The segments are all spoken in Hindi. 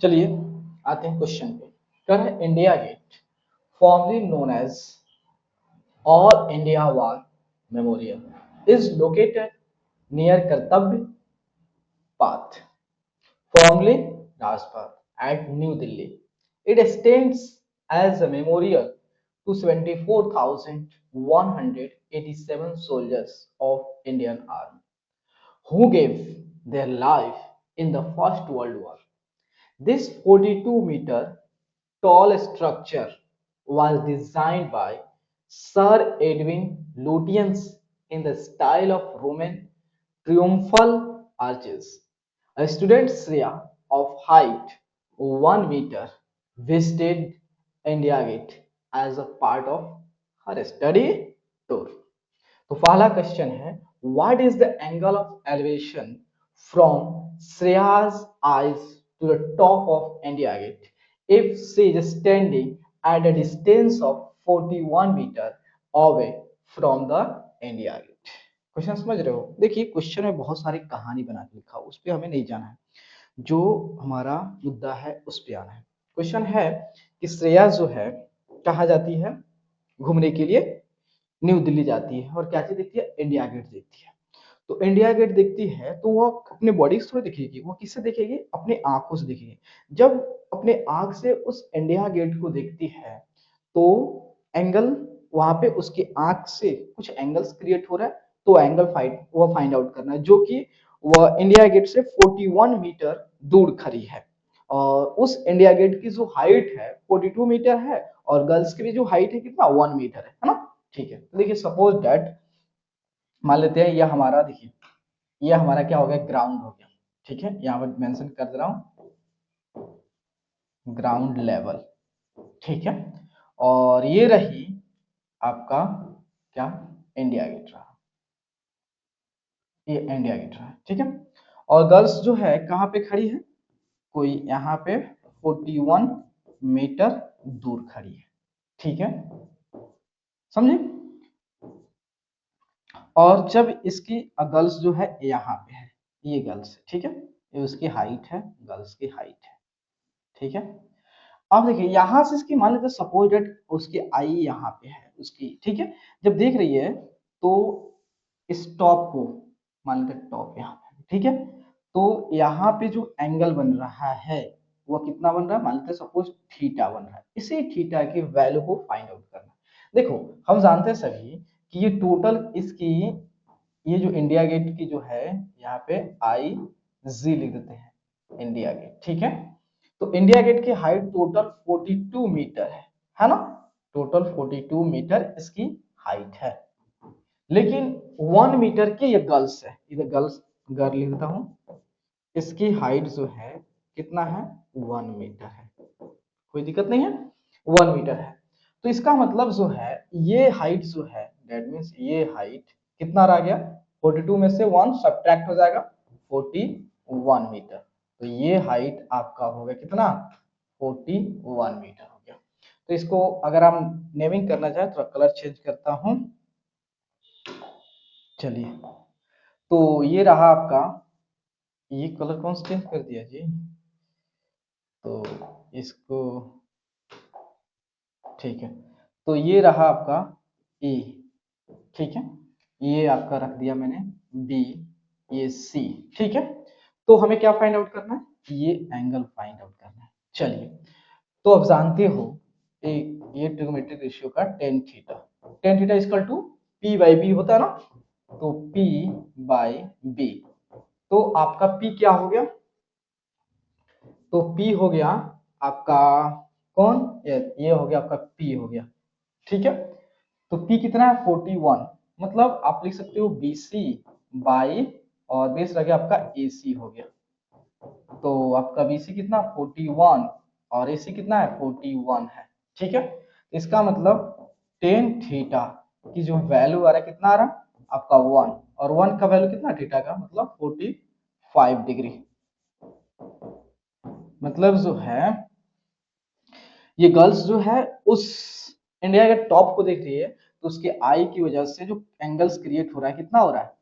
चलिए आते हैं क्वेश्चन पे। कर India gate formerly known as all India war memorial is located near Kartavya Path formerly Rajpath at New Delhi. It stands as a memorial to 74,187 soldiers of Indian Army who gave their life in the First World War. This 42-meter tall structure was designed by Sir Edwin Lutyens in the style of Roman triumphal arches. A student Shreya of height 1 meter visited India Gate as a part of her study tour. तो पहला क्वेश्चन है, what is the angle of elevation from Shreya's eyes to the top of India gate if she is standing at a distance of 41 metre away from the India gate. Question समझ रहे हो? देखिए क्वेश्चन में बहुत सारी कहानी बना के लिखा, उस पर हमें नहीं जाना है, जो हमारा मुद्दा है उस पर आना है। क्वेश्चन है कि श्रेया जो है कहाँ जाती है घूमने के लिए? न्यू दिल्ली जाती है और क्या चीज देखती है? इंडिया गेट देखती है। तो इंडिया गेट देखती है तो वो अपने बॉडी से थोड़ी दिखेगी, वो किससे देखेगी? अपने आंखों से देखेगी। जब अपने आंख से उस इंडिया गेट को देखती है तो एंगल वहां पे उसकी आंख से कुछ एंगल्स क्रिएट हो रहा है, तो एंगल फाइंड आउट करना है, जो कि वह इंडिया गेट से 41 मीटर दूर खड़ी है। और उस इंडिया गेट की जो हाइट है 42 मीटर है और गर्ल्स की भी जो हाइट है कितना? 1 मीटर है ना? ठीक है, तो देखिए सपोज दैट मान लेते हैं यह हमारा, देखिए यह हमारा क्या हो गया? ग्राउंड हो गया। ठीक है, यहाँ पर मेंशन कर दे रहा हूँ ग्राउंड लेवल। ठीक है, और ये रही आपका क्या? इंडिया गेट रहा, ये इंडिया गेट रहा। ठीक है, और गर्ल्स जो है कहाँ पे खड़ी है? कोई यहाँ पे 41 मीटर दूर खड़ी है। ठीक है, समझे? और जब इसकी गर्ल्स जो है यहाँ पे है, ये गर्ल्स है। ठीक है, ये उसकी हाइट है, गर्ल्स की हाइट है। ठीक है, अब देखिए यहाँ से इसकी मान लेते सपोज दैट उसकी आई यहाँ पे है उसकी। ठीक है, जब देख रही है तो इस टॉप को मान लेते टॉप यहाँ पे। ठीक है, तो यहाँ पे जो एंगल बन रहा है वो कितना बन रहा है? मान लेते सपोज थीटा बन रहा है। इसी थीटा की वैल्यू को फाइंड आउट करना। देखो हम जानते हैं सभी कि ये टोटल इसकी, ये जो इंडिया गेट की जो है यहाँ पे आई जी लिख देते हैं इंडिया गेट। ठीक है, तो इंडिया गेट की हाइट टोटल 42 मीटर है ना? टोटल 42 मीटर इसकी हाइट है, लेकिन 1 मीटर की ये गर्ल्स है, इधर गर्ल्स गर्ल लिख देता हूं। इसकी हाइट जो है कितना है? 1 मीटर है। कोई दिक्कत नहीं है, 1 मीटर है। तो इसका मतलब जो है ये हाइट जो है, दैट मीन्स ये हाइट कितना रह गया? 42 में से 1 सब्ट्रैक्ट हो जाएगा, 41 मीटर। तो ये हाइट आपका हो गया कितना? 41 मीटर हो गया। तो इसको अगर हम नेमिंग करना चाहें तो कलर चेंज करता हूं। चलिए, तो ये रहा आपका, ये कलर कौन सा चेंज कर दिया जी? तो इसको, ठीक है, तो ये रहा आपका ए। ठीक है, ये आपका रख दिया मैंने बी, ये सी। ठीक है, तो हमें क्या फाइंड आउट करना है? ये एंगल फाइंड आउट करना है। चलिए, तो अब जानते हो ये ट्रिगोनोमेट्रिक रेशियो का tan theta equal to P by B होता है ना? तो पी बाई बी, तो आपका पी क्या हो गया? तो पी हो गया आपका कौन? ये हो गया आपका पी हो गया। ठीक है, तो पी कितना है? 41। मतलब आप लिख सकते हो बीसी बाई, और बेस रह गया आपका एसी हो गया। तो आपका बीसी कितना? 41 और एसी कितना है? 41 है। ठीक है, इसका मतलब टेन थीटा की जो वैल्यू आ रहा है कितना आ रहा है? आपका 1, और 1 का वैल्यू कितना थीटा का? मतलब 45 डिग्री। मतलब जो है ये गर्ल्स जो है उस इंडिया के टॉप को देख रही है, तो उसके आई की वजह से जो एंगल्स क्रिएट हो रहा है कितना हो रहा है?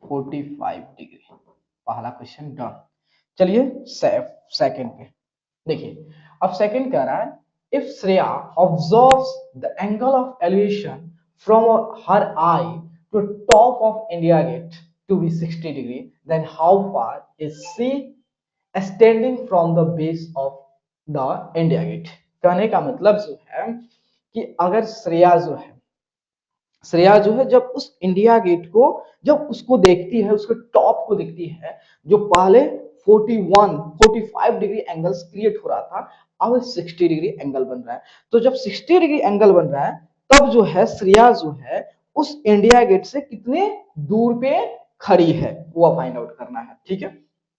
45 डिग्री। पहला क्वेश्चन डन। चलिए सेकंड पे, देखिए अब सेकंड कह रहा है if Shreya observes the angle of elevation from her eye to top of India gate to be 60 degree then how far is she standing from the base of the India gate. कहने का मतलब जो है कि अगर श्रेया जो है जब उस इंडिया गेट को जब उसको देखती है उसके टॉप को देखती है जो पहले 41 45 डिग्री एंगल्स क्रिएट हो रहा था अब 60 डिग्री एंगल बन रहा है। तो जब 60 डिग्री एंगल बन रहा है तब जो है श्रेया जो है उस इंडिया गेट से कितने दूर पे खड़ी है वो फाइंड आउट करना है। ठीक है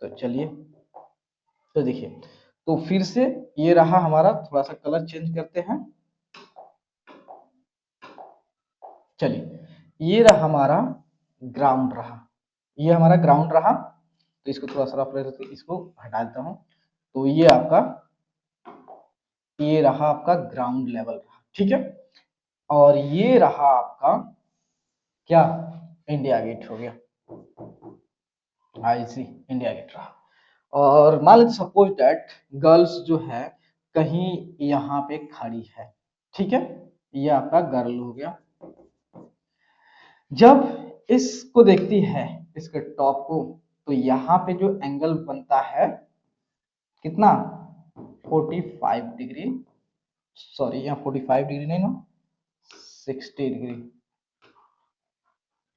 तो चलिए तो देखिए तो फिर से ये रहा हमारा, थोड़ा सा कलर चेंज करते हैं। चलिए ये रहा हमारा ग्राउंड रहा, ये हमारा ग्राउंड रहा। तो इसको थोड़ा सा इसको हटा देता हूं। तो ये रहा आपका ग्राउंड लेवल रहा। ठीक है और ये रहा आपका क्या, इंडिया गेट हो गया, आईसी इंडिया गेट रहा। और मान लीजिए सपोज दैट गर्ल्स जो है कहीं यहाँ पे खड़ी है। ठीक है ये आपका गर्ल हो गया। जब इसको देखती है इसके टॉप को तो यहाँ पे जो एंगल बनता है कितना 45 डिग्री, सॉरी यहाँ 45 डिग्री नहीं ना 60 डिग्री।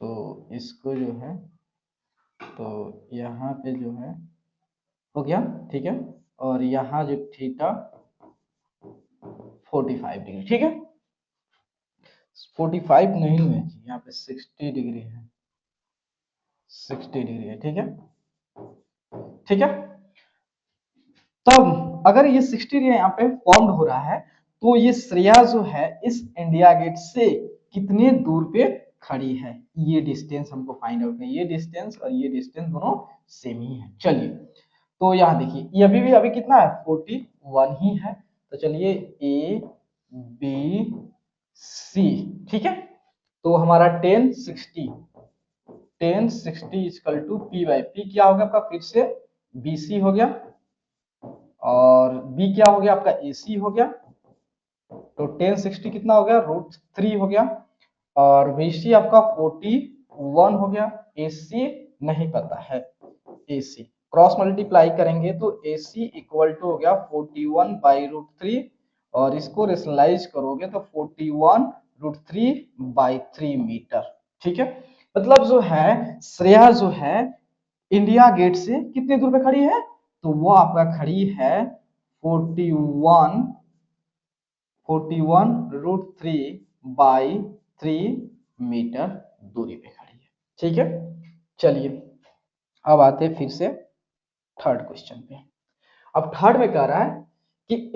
तो इसको जो है तो यहाँ पे जो है हो गया। ठीक है और यहाँ जो थीटा 45 डिग्री। ठीक है 45 नहीं है जी, यहाँ पे 60 डिग्री है, 60 डिग्री है। ठीक है ठीक है तब अगर ये 60 यहाँ पे फॉर्म्ड हो रहा है तो ये श्रेया जो है इस इंडिया गेट से कितने दूर पे खड़ी है, ये डिस्टेंस हमको फाइंड आउट करना है। ये डिस्टेंस और ये डिस्टेंस दोनों सेम ही है। चलिए तो यहाँ देखिए ये अभी कितना है 41 ही है। तो चलिए ए बी सी। ठीक है तो हमारा 10 60 equal to P by P क्या हो गया आपका फिर से बीसी हो गया और बी क्या हो गया आपका एसी हो गया। तो 10 60 कितना हो गया √3 हो गया और बीसी आपका 41 हो गया। एसी नहीं पता है, एसी क्रॉस मल्टीप्लाई करेंगे तो एसी इक्वल टू हो गया 41/√3 और इसको रेशनलाइज करोगे तो 41√3/3 मीटर। ठीक है मतलब जो है श्रेया जो है इंडिया गेट से कितने दूर पे खड़ी है तो वो आपका खड़ी है 41√3/3 मीटर दूरी पे खड़ी है। ठीक है चलिए अब आते हैं फिर से थर्ड क्वेश्चन पे। अब थर्ड में कह रहा है कि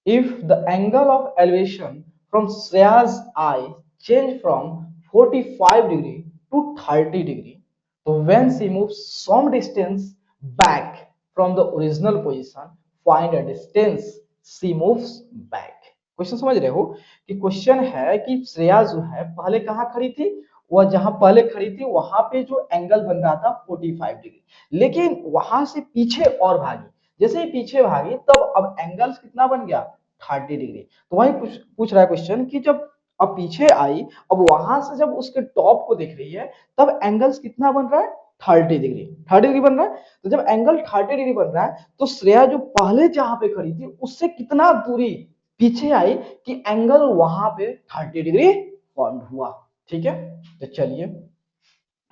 if the angle of elevation from Shreya's eye change from 45 degree to 30 degree, so when she moves some distance back from the original position, find a distance she moves back। Question समझ रहे हो कि क्वेश्चन है कि श्रेया जो है पहले कहाँ खड़ी थी, वह जहां पहले खड़ी थी वहां पे जो एंगल बन रहा था 45 डिग्री, लेकिन वहां से पीछे और भागी, जैसे ही पीछे भागी तब अब एंगल कितना बन गया 30 डिग्री। तो वही पूछ रहा है क्वेश्चन कि जब अब पीछे आई अब वहां से जब उसके टॉप को देख रही है तब एंगल्स कितना बन रहा है 30 डिग्री, 30 डिग्री बन रहा है। तो जब एंगल 30 डिग्री बन रहा है तो श्रेया जो पहले जहां पे खड़ी थी उससे कितना दूरी पीछे आई कि एंगल वहां पे 30 डिग्री फॉर्म हुआ। ठीक है तो चलिए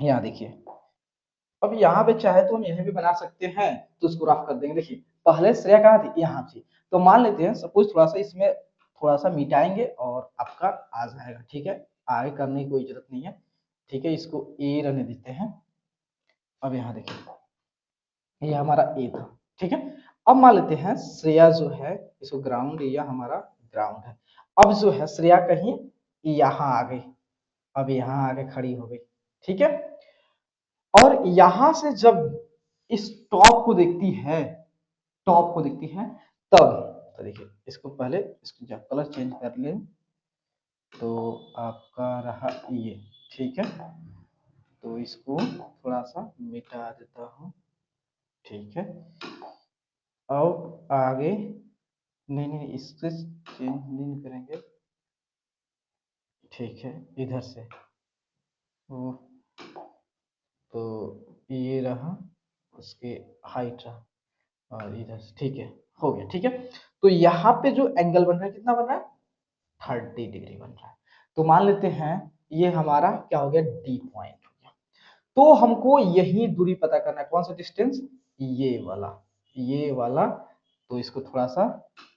यहाँ देखिए अब यहाँ पे चाहे तो हम यहीं भी बना सकते हैं तो उसको रफ कर देंगे। देखिए पहले श्रेया कहाँ थी यहाँ थी, तो मान लेते हैं सपोज थोड़ा सा इसमें थोड़ा सा मिटाएंगे और आपका आ जाएगा। ठीक है आगे करने की कोई जरूरत नहीं है। ठीक है इसको ए रहने देते हैं। अब यहाँ देखिए ये हमारा ए था। ठीक है अब मान लेते हैं श्रेया जो है इसको ग्राउंड, या हमारा ग्राउंड है। अब जो है श्रेया कहीं यहाँ आ गई, अब यहाँ आके खड़ी हो गई। ठीक है और यहां से जब इस टॉप को देखती है, टॉप को देखती है तब, तो देखिए इसको पहले इसको जब कलर चेंज कर ले तो आपका रहा ये। ठीक है तो इसको थोड़ा सा मिटा देता हूँ। ठीक है अब आगे नहीं नहीं इससे चेंज नहीं करेंगे, ठीक है इधर से वो, तो ये रहा उसके हाइट रहा और इधर से, ठीक है हो गया, ठीक है। तो यहाँ पे जो एंगल बन रहा है कितना बन रहा है, 30 डिग्री बन रहा है। तो मान लेते हैं ये हमारा क्या हो गया, डी पॉइंट हो गया। तो हमको यही दूरी पता करना है, कौन सा डिस्टेंस, ये वाला, ये वाला। तो इसको थोड़ा सा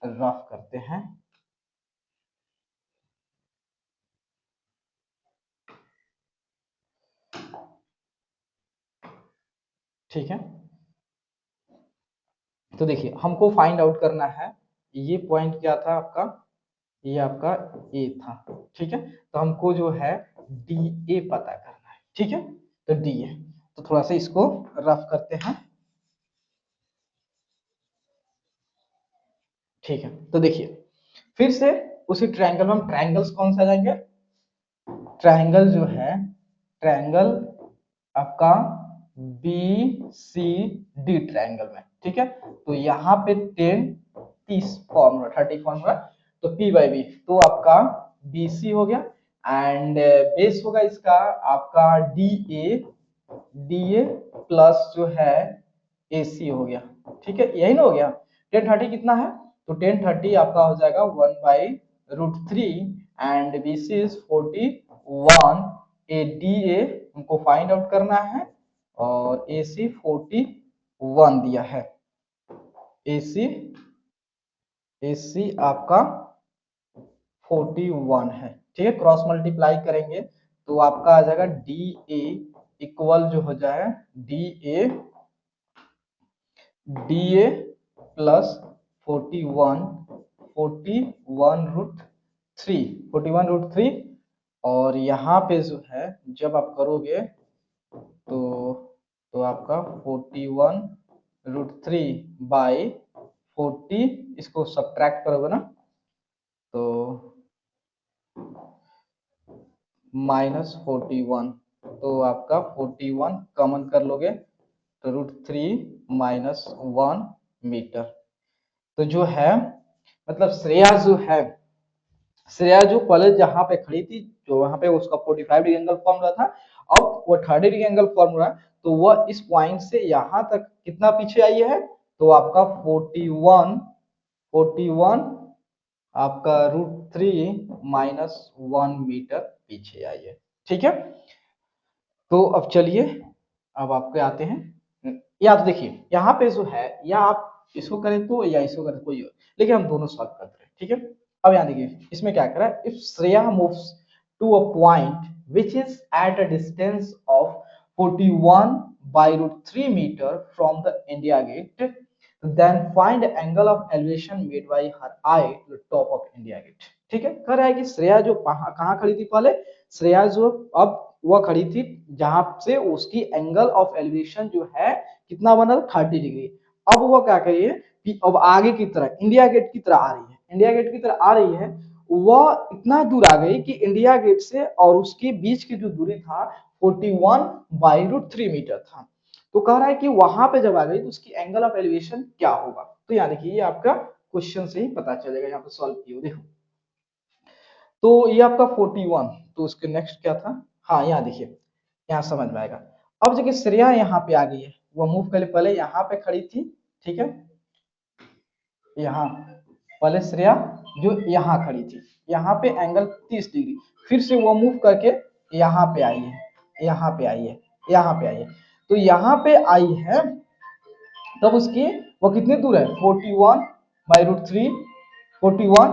रफ करते हैं, ठीक है। तो देखिए हमको फाइंड आउट करना है, ये पॉइंट क्या था आपका, ये आपका ए था, ठीक है। तो हमको जो है डी ए पता करना है, ठीक है। तो डी ए, तो थोड़ा सा इसको रफ करते हैं, ठीक है। तो देखिए फिर से उसी ट्रायंगल में, हम ट्रायंगल्स कौन सा जाएंगे, ट्रायंगल जो है, ट्रायंगल आपका बी सी डी ट्रायंगल में, ठीक है। तो यहाँ पे 10 30 फॉर्मूला, 30 फॉर्मूला, तो पी बाई बी, तो आपका बी सी हो गया, एंड बेस होगा इसका आपका डी ए प्लस जो है ए सी हो गया, ठीक है। यही ना हो गया, 10 30 कितना है, तो 10 30 आपका हो जाएगा 1/√3, and B C is 41, A D A हमको फाइंड आउट करना है, और ए सी 41 दिया है, ए सी आपका 41 है, ठीक है। क्रॉस मल्टीप्लाई करेंगे तो आपका आ जाएगा डी ए इक्वल जो हो जाए डी ए प्लस 41, 41√3, 41√3, और यहाँ पे जो है जब आप करोगे तो आपका 41√3/40, इसको सब्ट्रैक्ट करोगे ना तो -41, तो आपका 41 कॉमन कर लोगे तो √3 -1 मीटर। तो जो है मतलब श्रेया जो है, श्रेया जो पहले जहां पे खड़ी थी, जो वहां पे उसका 45 डिग्री एंगल फॉर्म रहा था, अब वो 30 डिग्री एंगल फॉर्म रहा है, तो वह इस पॉइंट से यहां तक कितना पीछे आई है, तो आपका 41 आपका √3 -1 मीटर पीछे आई है, ठीक है। तो अब चलिए, अब आपके आते हैं, या तो देखिए यहाँ पे जो है, या आप इसको करें तो या इसको करें कोई और, लेकिन हम दोनों सॉल्व करते हैं, ठीक है। अब यहाँ देखिए इसमें क्या करा है, if Shreya moves to a point which is at a distance of 41/√3 meter from the India Gate, then find the angle of elevation made by her eye to the top of India Gate, ठीक है। कह रहा है कि श्रेया जो कहाँ खड़ी थी पहले, श्रेया जो अब वह खड़ी थी जहां से उसकी एंगल ऑफ एलिवेशन जो है कितना बना था, 30 डिग्री। अब वह क्या करिए कि अब आगे की तरह इंडिया गेट की तरह आ रही है, इंडिया गेट की तरह आ रही है, वह इतना दूर आ गई कि इंडिया गेट से और उसके बीच की जो दूरी था 41/√3 मीटर था। तो कह रहा है कि वहां पे जब आ गई तो उसकी एंगल ऑफ एलिवेशन क्या होगा। तो यहाँ देखिए ये आपका क्वेश्चन से ही पता चलेगा, यहाँ पे सॉल्व किया देखो। तो ये आपका 41, तो उसके नेक्स्ट क्या था, हाँ यहाँ देखिए, यहाँ समझ में आएगा। अब देखिए श्रेया यहाँ पे आ गई है, वो मूव कर पहले यहाँ पे खड़ी थी, ठीक है, यहाँ पहले श्रेया जो यहाँ खड़ी थी, यहाँ पे एंगल 30 डिग्री, फिर से वो मूव करके यहाँ पे आई है, यहाँ पे आई है, यहाँ पे आई है। तो यहाँ पे आई है तब उसकी वो कितने दूर है, 41/√3, 41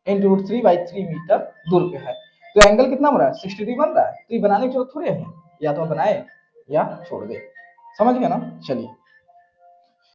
× √3/3 मीटर दूर पे है। तो एंगल कितना बन रहा है, 60 डिग्री बन रहा है। तो ये बनाने की जरूरत थोड़ी है, या तो बनाए या छोड़ दे, समझ गया ना। चलिए